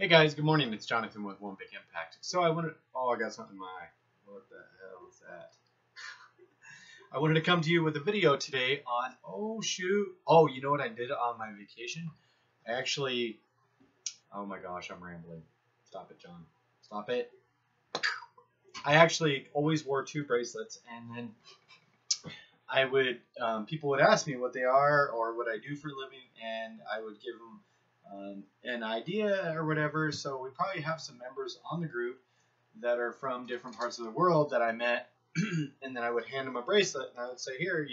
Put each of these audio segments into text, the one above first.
Guys, good morning. It's Jonathan with One Big Impact. So I got something in my eye. What the hell is that? I wanted to come to you with a video today on, you know what I did on my vacation? Oh my gosh, I'm rambling. Stop it, John. Stop it. I actually always wore two bracelets, and then I would, people would ask me what they are or what I do for a living, and I would give them an idea or whatever. So we probably have some members on the group that are from different parts of the world that I met, and then I would hand them a bracelet, and I would say, here,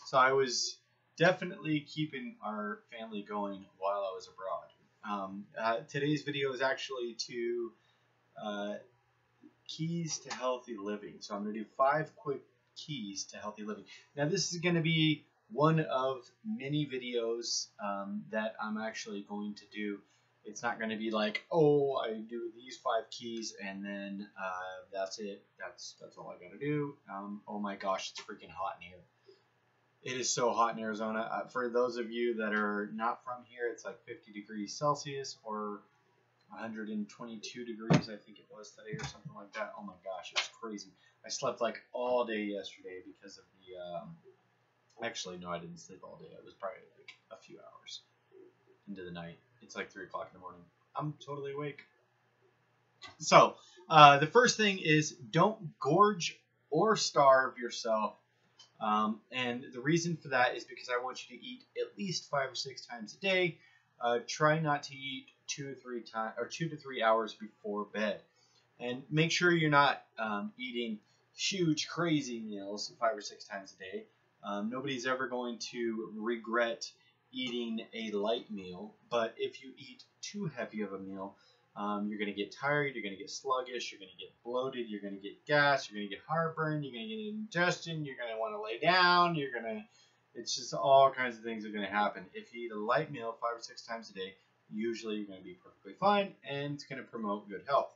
So I was definitely keeping our family going while I was abroad. Today's video is actually to keys to healthy living. So I'm going to do 5 quick keys to healthy living. Now this is going to be one of many videos that I'm actually going to do. It's not going to be like, oh, I do these 5 keys and then that's it. That's all I got to do. Oh my gosh, it's freaking hot in here. It is so hot in Arizona. For those of you that are not from here, it's like 50 degrees Celsius or 122 degrees, I think it was today or something like that. Oh my gosh, it's crazy. I slept like all day yesterday because of the actually, no, I didn't sleep all day. I was probably like a few hours into the night. It's like 3 o'clock in the morning. I'm totally awake. So, the first thing is don't gorge or starve yourself. And the reason for that is because I want you to eat at least 5 or 6 times a day. Try not to eat 2 to 3 hours before bed. And make sure you're not eating huge, crazy meals 5 or 6 times a day. Nobody's ever going to regret eating a light meal, but if you eat too heavy of a meal, you're going to get tired, you're going to get sluggish, you're going to get bloated, you're going to get gas, you're going to get heartburn, you're going to get indigestion, you're going to want to lay down, it's just all kinds of things are going to happen. If you eat a light meal 5 or 6 times a day, usually you're going to be perfectly fine, and it's going to promote good health.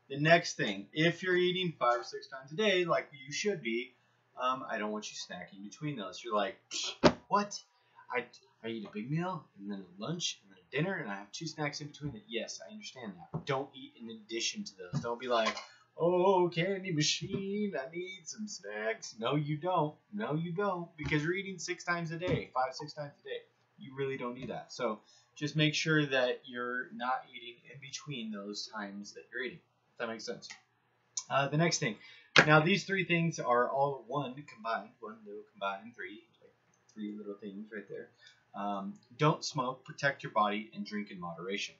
The next thing, if you're eating 5 or 6 times a day, like you should be, I don't want you snacking between those. You're like, what? I eat a big meal, and then a lunch, and then a dinner, and I have 2 snacks in between it. Yes, I understand that. Don't eat in addition to those. Don't be like, oh, candy machine, I need some snacks. No, you don't. No, you don't, because you're eating 6 times a day, 5, 6 times a day. You really don't need that. So just make sure that you're not eating in between those times that you're eating. If that makes sense. The next thing. Now, these 3 things are all one little combined, 3 little things right there. Don't smoke, protect your body, and drink in moderation.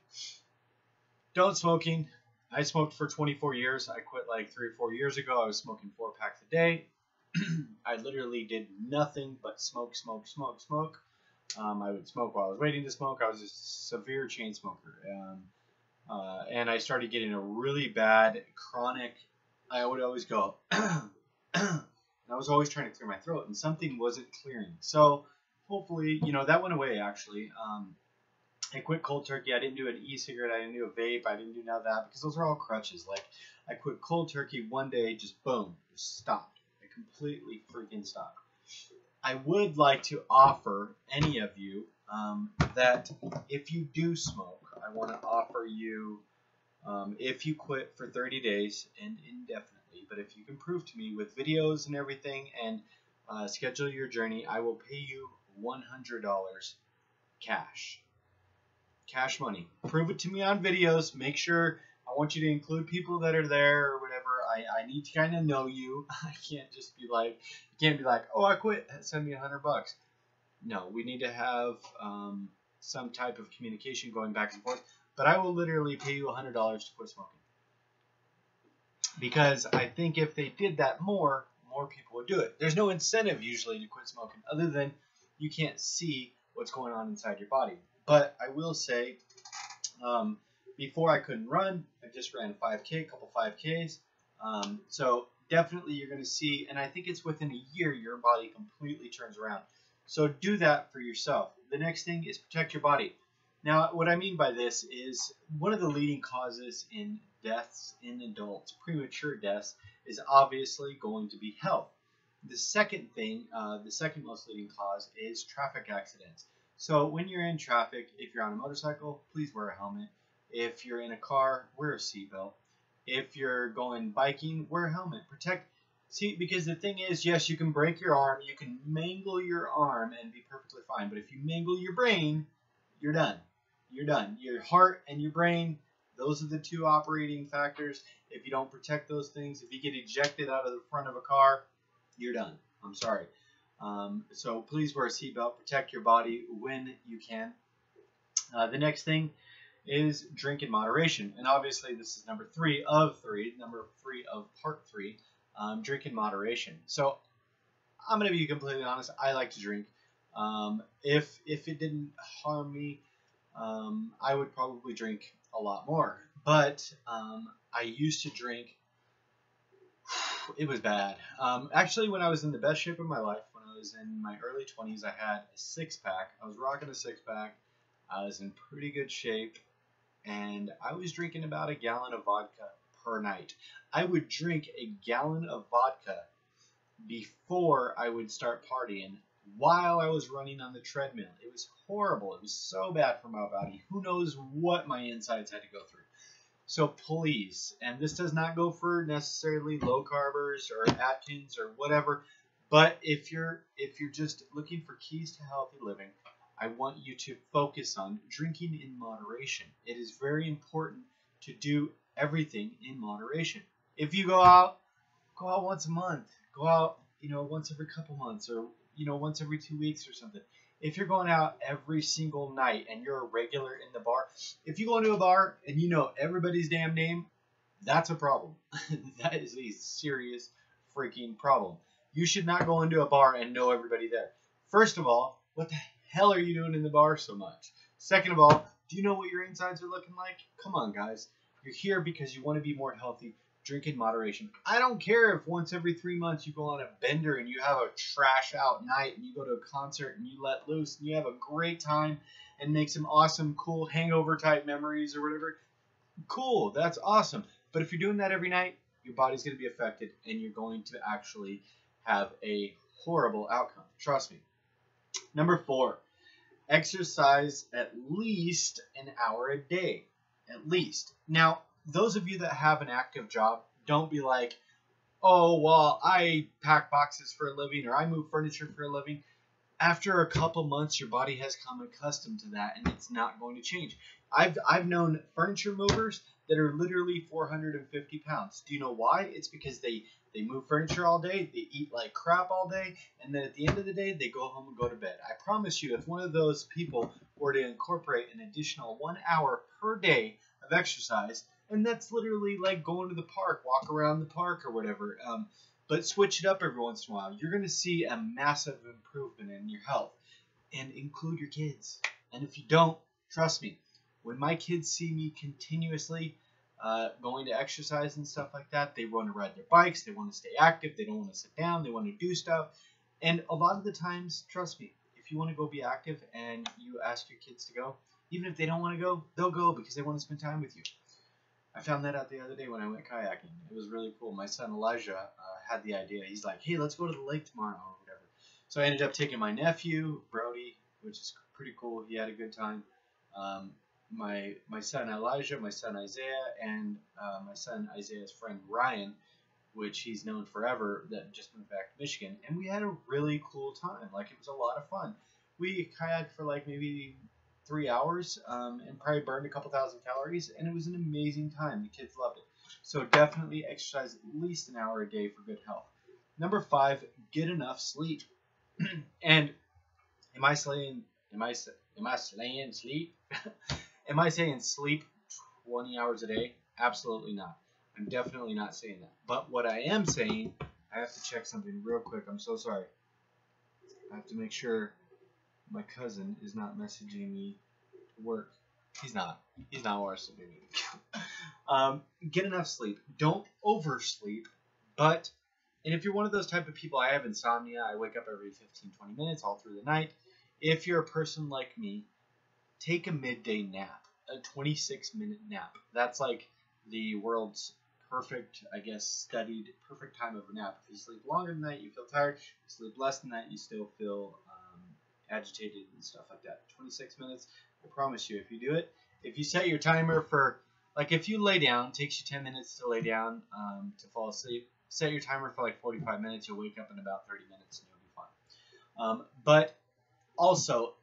Don't smoking. I smoked for 24 years. I quit like 3 or 4 years ago. I was smoking 4 packs a day. I literally did nothing but smoke. I would smoke while I was waiting to smoke. I was a severe chain smoker. And I started getting a really bad chronic. I would always go, and I was always trying to clear my throat, and something wasn't clearing. So hopefully, that went away, actually. I quit cold turkey. I didn't do an e-cigarette. I didn't do a vape. I didn't do none of that because those are all crutches. Like, I quit cold turkey one day, just boom, just stopped. I completely freaking stopped. I would like to offer any of you that if you do smoke, I want to offer you, if you quit for 30 days and indefinitely, but if you can prove to me with videos and everything and schedule your journey, I will pay you $100 cash money. Prove it to me on videos. Make sure, I want you to include people that are there or whatever. I need to kind of know you. I can't just be like, oh, I quit, send me $100. No, we need to have some type of communication going back and forth. But I will literally pay you $100 to quit smoking. Because I think if they did that more people would do it. There's no incentive usually to quit smoking other than you can't see what's going on inside your body. But I will say, before I couldn't run, I just ran a 5K, a couple 5Ks. So definitely you're going to see, and I think it's within a year your body completely turns around. So do that for yourself. The next thing is protect your body. Now, what I mean by this is one of the leading causes in deaths in adults, premature deaths, is obviously going to be health. The second thing, the second most leading cause is traffic accidents. So when you're in traffic, if you're on a motorcycle, please wear a helmet. If you're in a car, wear a seatbelt. If you're going biking, wear a helmet. Protect. See, because the thing is, yes, you can break your arm, you can mangle your arm and be perfectly fine. But if you mangle your brain, you're done. You're done. Your heart and your brain, those are the two operating factors. If you don't protect those things, if you get ejected out of the front of a car, you're done. I'm sorry. So please wear a seatbelt. Protect your body when you can. The next thing is drink in moderation. And obviously this is number 3 of 3, number 3 of part 3, drink in moderation. So I'm going to be completely honest, I like to drink. If it didn't harm me, I would probably drink a lot more. But I used to drink, it was bad. Actually, when I was in the best shape of my life, when I was in my early 20s, I had a 6-pack. I was rocking a 6-pack. I was in pretty good shape, and I was drinking about a gallon of vodka per night. I would drink a gallon of vodka before I would start partying while I was running on the treadmill. It was horrible. It was so bad for my body. Who knows what my insides had to go through. So please, and this does not go for necessarily low carbers or Atkins or whatever, but if you're just looking for keys to healthy living, I want you to focus on drinking in moderation. It is very important to do everything in moderation. If you go out once a month. Go out, once every couple months, or once every 2 weeks or something. If you're going out every single night and you're a regular in the bar, if you go into a bar and you know everybody's damn name, that's a problem. That is a serious freaking problem. You should not go into a bar and know everybody there. First of all, what the hell are you doing in the bar so much? Second of all, do you know what your insides are looking like? Come on, guys. You're here because you want to be more healthy. Drink in moderation. I don't care if once every 3 months you go on a bender and you have a trash out night and you go to a concert and you let loose and you have a great time and make some awesome, cool hangover type memories or whatever. Cool, that's awesome. But if you're doing that every night, your body's going to be affected and you're going to actually have a horrible outcome. Trust me. Number 4, exercise at least an hour a day. At least. Now, those of you that have an active job, don't be like, oh, well, I pack boxes for a living or I move furniture for a living. After a couple months, your body has come accustomed to that and it's not going to change. I've known furniture movers that are literally 450 pounds. Do you know why? It's because they move furniture all day, they eat like crap all day, and then at the end of the day, they go home and go to bed. I promise you, if one of those people were to incorporate an additional 1 hour per day of exercise, and that's literally like going to the park, walk around the park or whatever, but switch it up every once in a while, you're going to see a massive improvement in your health. And include your kids. And if you don't, trust me, when my kids see me continuously going to exercise and stuff like that, they want to ride their bikes, they want to stay active, they don't want to sit down, they want to do stuff. And a lot of the times, trust me, if you want to go be active and you ask your kids to go, even if they don't want to go, they'll go because they want to spend time with you. I found that out the other day when I went kayaking. It was really cool. My son Elijah had the idea. He's like, hey, let's go to the lake tomorrow or whatever. So I ended up taking my nephew, Brody, which is pretty cool. He had a good time. My son Elijah, my son Isaiah, and my son Isaiah's friend Ryan, which he's known forever, that just moved back to Michigan. And we had a really cool time. Like, it was a lot of fun. We kayaked for like maybe 3 hours and probably burned a couple thousand calories, and it was an amazing time. The kids loved it. So definitely exercise at least an hour a day for good health. Number 5, get enough sleep. And am I saying sleep? Am I saying sleep 20 hours a day? Absolutely not. I'm definitely not saying that. But what I am saying, I have to check something real quick. I'm so sorry. I have to make sure my cousin is not messaging me to work. He's not. He's not watching me. Get enough sleep. Don't oversleep. But, and if you're one of those type of people, I have insomnia. I wake up every 15, 20 minutes all through the night. If you're a person like me, take a midday nap, a 26-minute nap. That's like the world's perfect, I guess, studied perfect time of a nap. If you sleep longer than that, you feel tired. If you sleep less than that, you still feel agitated and stuff like that. 26 minutes, I promise you, if you do it, if you set your timer for, like if you lay down, it takes you 10 minutes to lay down to fall asleep. Set your timer for like 45 minutes. You'll wake up in about 30 minutes and you'll be fine. But also,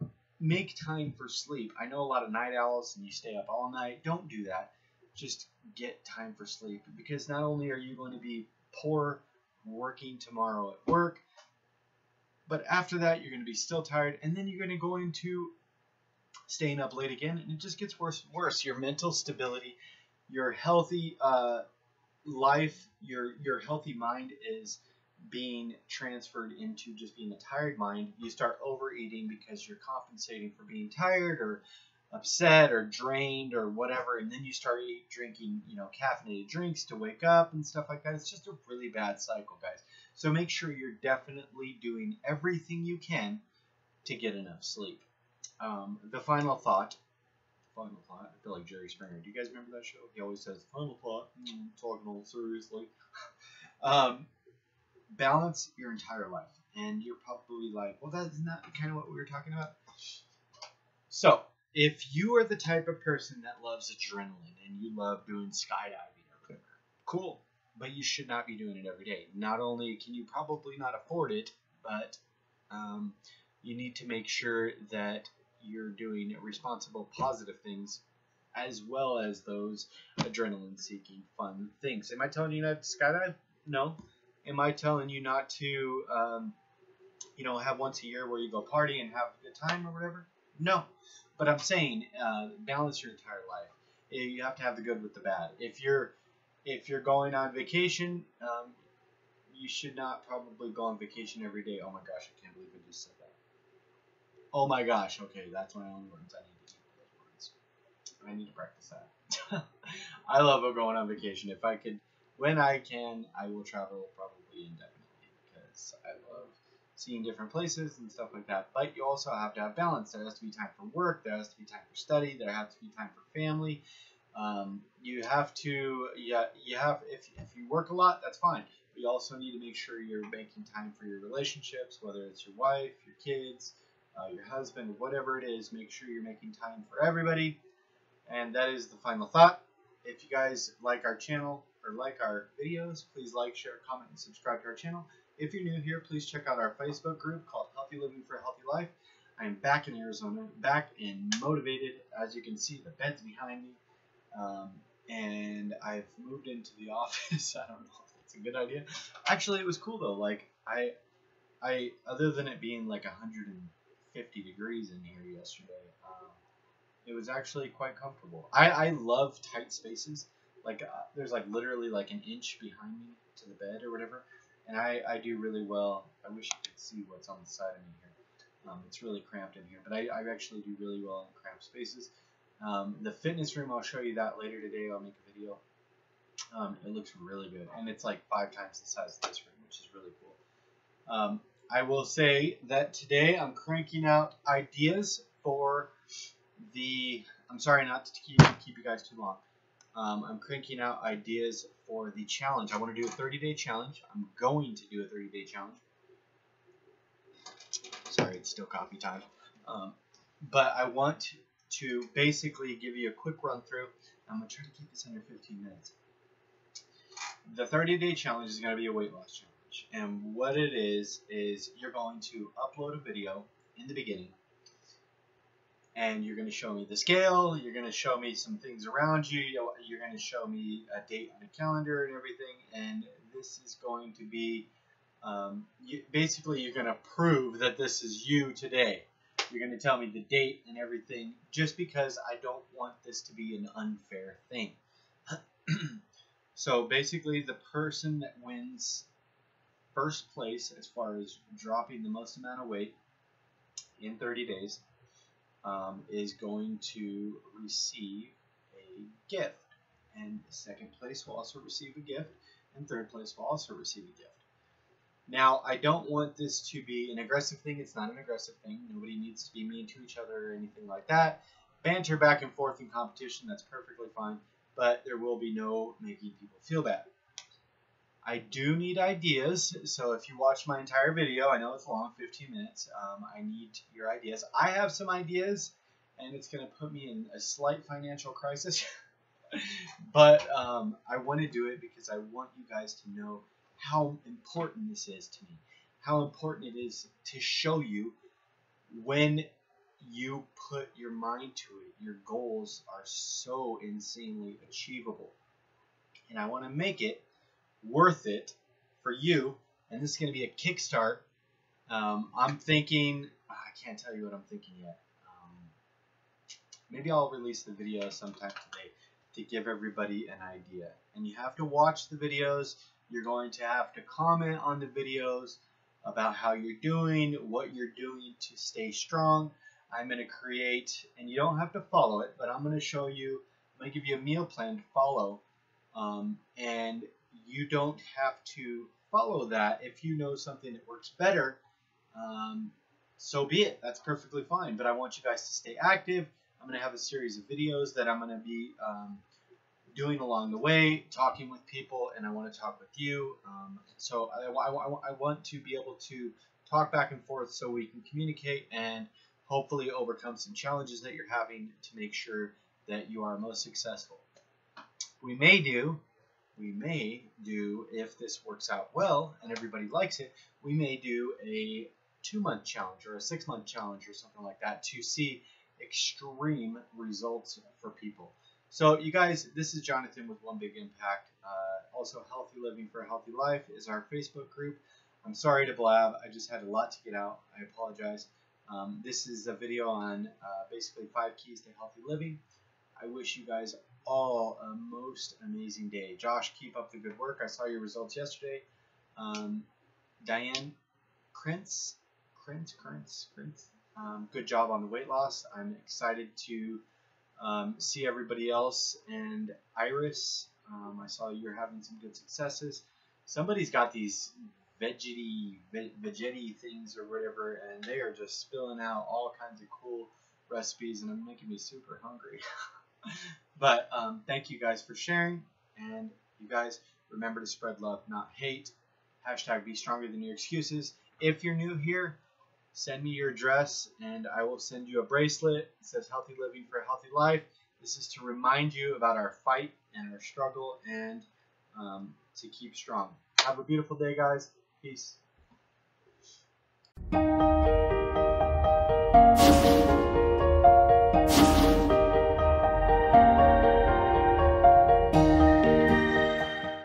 make time for sleep. I know a lot of night owls and you stay up all night. Don't do that. Just get time for sleep, because not only are you going to be poor working tomorrow at work, but after that you're going to be still tired, and then you're going to go into staying up late again, and it just gets worse and worse. Your mental stability, your healthy life, your healthy mind is being transferred into just being a tired mind. You start overeating because you're compensating for being tired or upset or drained or whatever, and then you start drinking, caffeinated drinks to wake up and stuff like that. It's just a really bad cycle, guys. So make sure you're definitely doing everything you can to get enough sleep. The final thought. I feel like Jerry Springer. Do you guys remember that show? He always says, final thought, talking all seriously. Balance your entire life. And you're probably like, well, that's not kind of what we were talking about. So, if you are the type of person that loves adrenaline and you love doing skydiving or whatever, cool. But you should not be doing it every day. Not only can you probably not afford it, but you need to make sure that you're doing responsible, positive things, as well as those adrenaline-seeking, fun things. Am I telling you not to skydive? No. Am I telling you not to, have once a year where you go party and have a good time or whatever? No. But I'm saying, balance your entire life. You have to have the good with the bad. If you're going on vacation, you should not probably go on vacation every day. Oh my gosh, I can't believe I just said that. Oh my gosh, okay, that's my only words. I need to keep those words. I need to practice that. I love going on vacation. If I could, when I can, I will travel probably indefinitely, because I love seeing different places and stuff like that. But you also have to have balance. There has to be time for work. There has to be time for study. There has to be time for family. You have to, if you work a lot, that's fine. But you also need to make sure you're making time for your relationships, whether it's your wife, your kids, your husband, whatever it is. Make sure you're making time for everybody. And that is the final thought. If you guys like our channel or like our videos, please like, share, comment, and subscribe to our channel. If you're new here, please check out our Facebook group called Healthy Living for a Healthy Life. I am back in Arizona, back and motivated. As you can see, the bed's behind me. And I've moved into the office. I don't know if that's a good idea. Actually, it was cool though. Like I other than it being like 150 degrees in here yesterday, it was actually quite comfortable. I love tight spaces. Like there's like literally like an inch behind me to the bed or whatever, and I do really well. I wish you could see what's on the side of me here. It's really cramped in here, but I actually do really well in cramped spaces. The fitness room, I'll show you that later today. I'll make a video. It looks really good, and it's like 5 times the size of this room, which is really cool. I will say that today I'm cranking out ideas for I'm sorry not to keep you guys too long. I'm cranking out ideas for the challenge. I want to do a 30-day challenge. I'm going to do a 30-day challenge. Sorry, it's still coffee time. But I want to basically give you a quick run through. I'm going to try to keep this under 15 minutes. The 30-day challenge is going to be a weight loss challenge. And what it is you're going to upload a video in the beginning. And you're going to show me the scale. You're going to show me some things around you. You're going to show me a date on a calendar and everything. And this is going to be, basically you're going to prove that this is you today. You're going to tell me the date and everything, just because I don't want this to be an unfair thing. So basically the person that wins first place as far as dropping the most amount of weight in 30 days is going to receive a gift. And second place will also receive a gift, and third place will also receive a gift. Now, I don't want this to be an aggressive thing. It's not an aggressive thing. Nobody needs to be mean to each other or anything like that. Banter back and forth in competition, that's perfectly fine. But there will be no making people feel bad. I do need ideas. So if you watch my entire video, I know it's long, 15 minutes. I need your ideas. I have some ideas, and it's going to put me in a slight financial crisis. But I want to do it because I want you guys to know how important this is to me, how important it is to show you when you put your mind to it, your goals are so insanely achievable. And I want to make it worth it for you. And this is going to be a kickstart. I'm thinking, I can't tell you what I'm thinking yet. Maybe I'll release the video sometime today to give everybody an idea. And you have to watch the videos. You're going to have to comment on the videos about how you're doing, what you're doing to stay strong. I'm going to create, and you don't have to follow it, but I'm going to show you, I'm going to give you a meal plan to follow. And you don't have to follow that. If you know something that works better, so be it. That's perfectly fine. But I want you guys to stay active. I'm going to have a series of videos that I'm going to be doing along the way, talking with people, and I want to talk with you. So I want to be able to talk back and forth so we can communicate and hopefully overcome some challenges that you're having to make sure that you are most successful. We may do, if this works out well and everybody likes it, we may do a 2-month challenge or a 6-month challenge or something like that to see extreme results for people. So you guys, this is Jonathan with One Big Impact. Also, Healthy Living for a Healthy Life is our Facebook group. I'm sorry to blab. I just had a lot to get out. I apologize. This is a video on basically 5 keys to healthy living. I wish you guys all a most amazing day. Josh, keep up the good work. I saw your results yesterday. Diane Krentz. Good job on the weight loss. I'm excited to see everybody else. And Iris, I saw you're having some good successes. Somebody's got these veggie things or whatever, and they are just spilling out all kinds of cool recipes, and it's making me super hungry. But thank you guys for sharing, and you guys remember to spread love, not hate. Hashtag be stronger than your excuses. If you're new here, send me your address and I will send you a bracelet. It says Healthy Living for a Healthy Life. This is to remind you about our fight and our struggle and to keep strong. Have a beautiful day, guys. Peace.